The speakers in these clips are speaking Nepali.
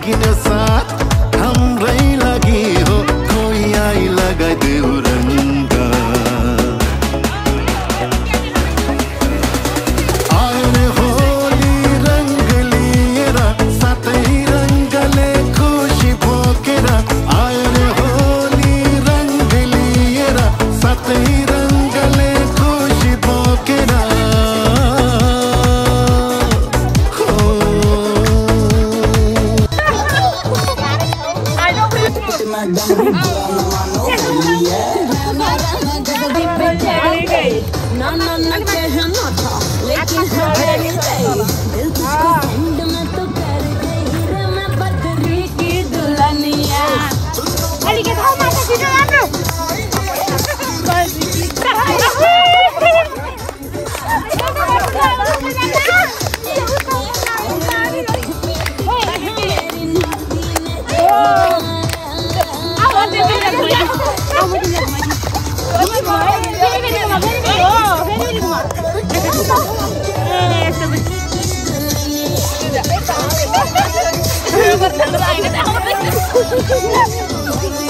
किन्यो साथ हाम्रै लागि हो कोही आई लगाइदेऊ रङ्ग आयो रे होली रङ्ग लिएर सातै रङ्गले खुसी बोकेर आयो रे होली रङ्ग लिएर सातै रङ्गले खुसी बोकेर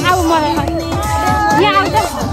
अब मलाई यहाँ आउँछ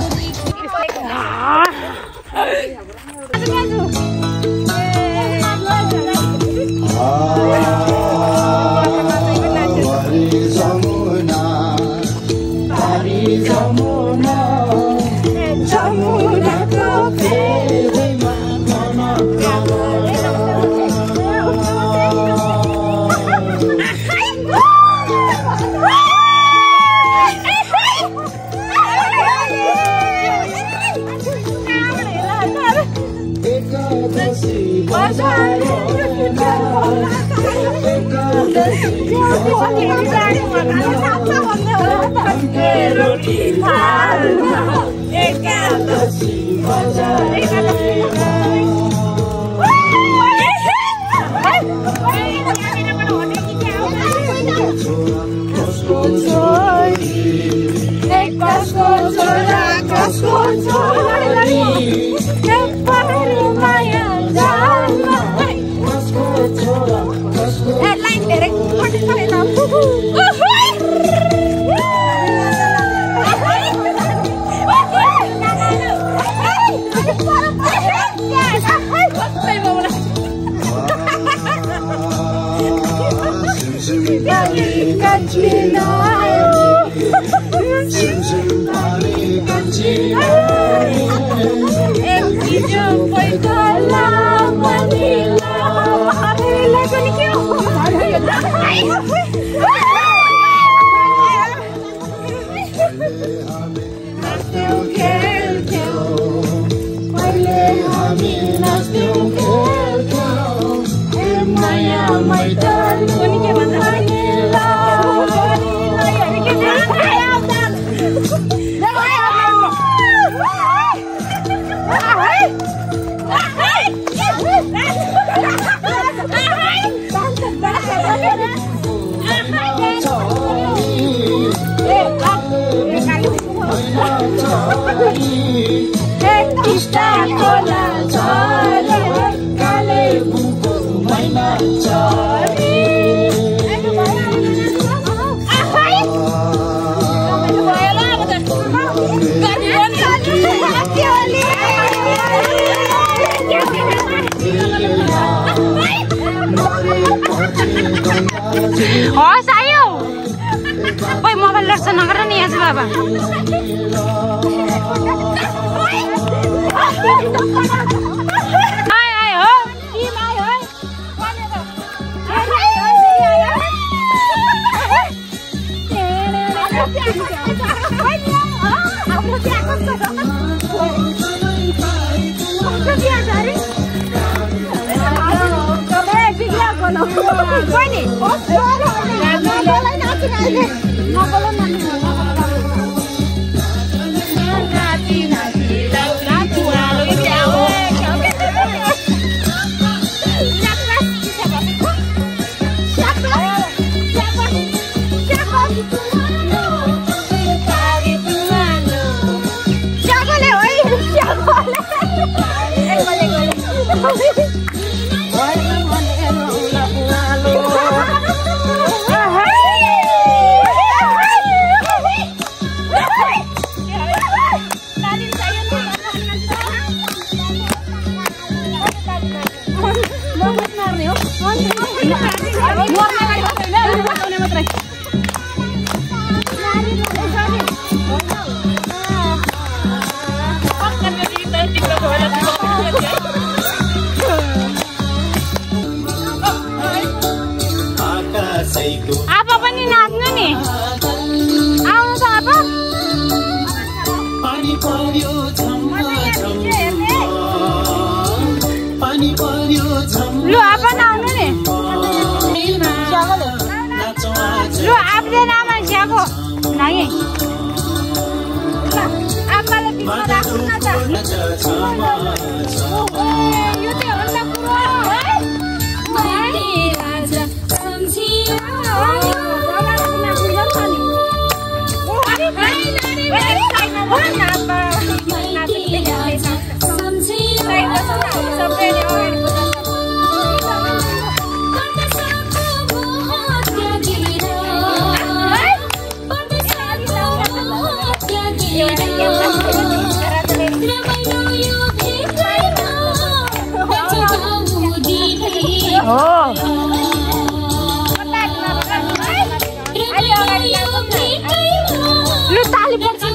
हस् आयो ओइ मोबाइल लड्छ नगर नि यहाँ बाबा आयो हो टिम आयो नि आउनु त अब पानी पर्यो झम्मा लु अब आउनु नि लु आपले नामा छ्याको नाइ आमाले बिचमा राख्नु न त यो त होला पुरो लु ताली पर्छ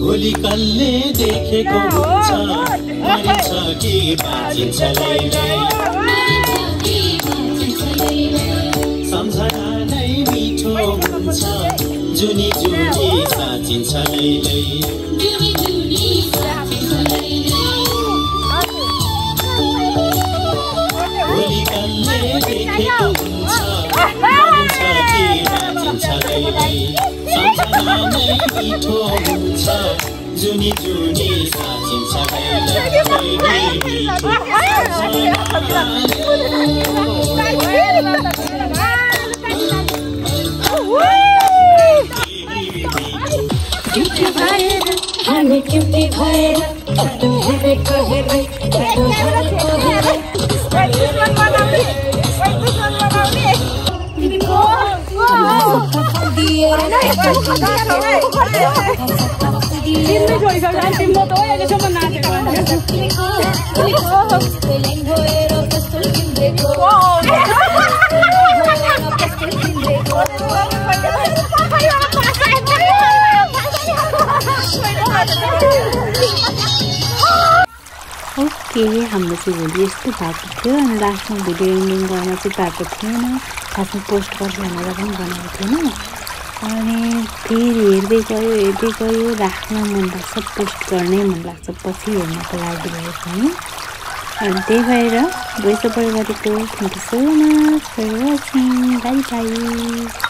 भोलि कल्ले देखेको हुन्छ मरिन्छ कि बाँचिन्छ लैलै सम्झना नै मिठो हुन्छ जुनी जुनी साचिन्छ लैलै भोलि कल्ले देखेको हुन्छ मरिन्छ कि बाँचिन्छ लैलै सम्झना नै मिठो हुन्छ जुनी जुनी साचिन्छ ओके हाम्रो चाहिँ भोलि यस्तो भएको थियो अनि लास्टमा भिडियो एन्डिङ गर्न चाहिँ पाएको थिएन खासमा पोस्ट गर्छु भनेर पनि बनाएको थिएन अनि फेरि हेर्दै गयो राख्न मन लाग्छ पोस्ट गर्नै मन लाग्छ पछि हेर्नको लागि भयो पनि अनि त्यही भएर भोइस ओभर गरेको thank you so much for watching bye by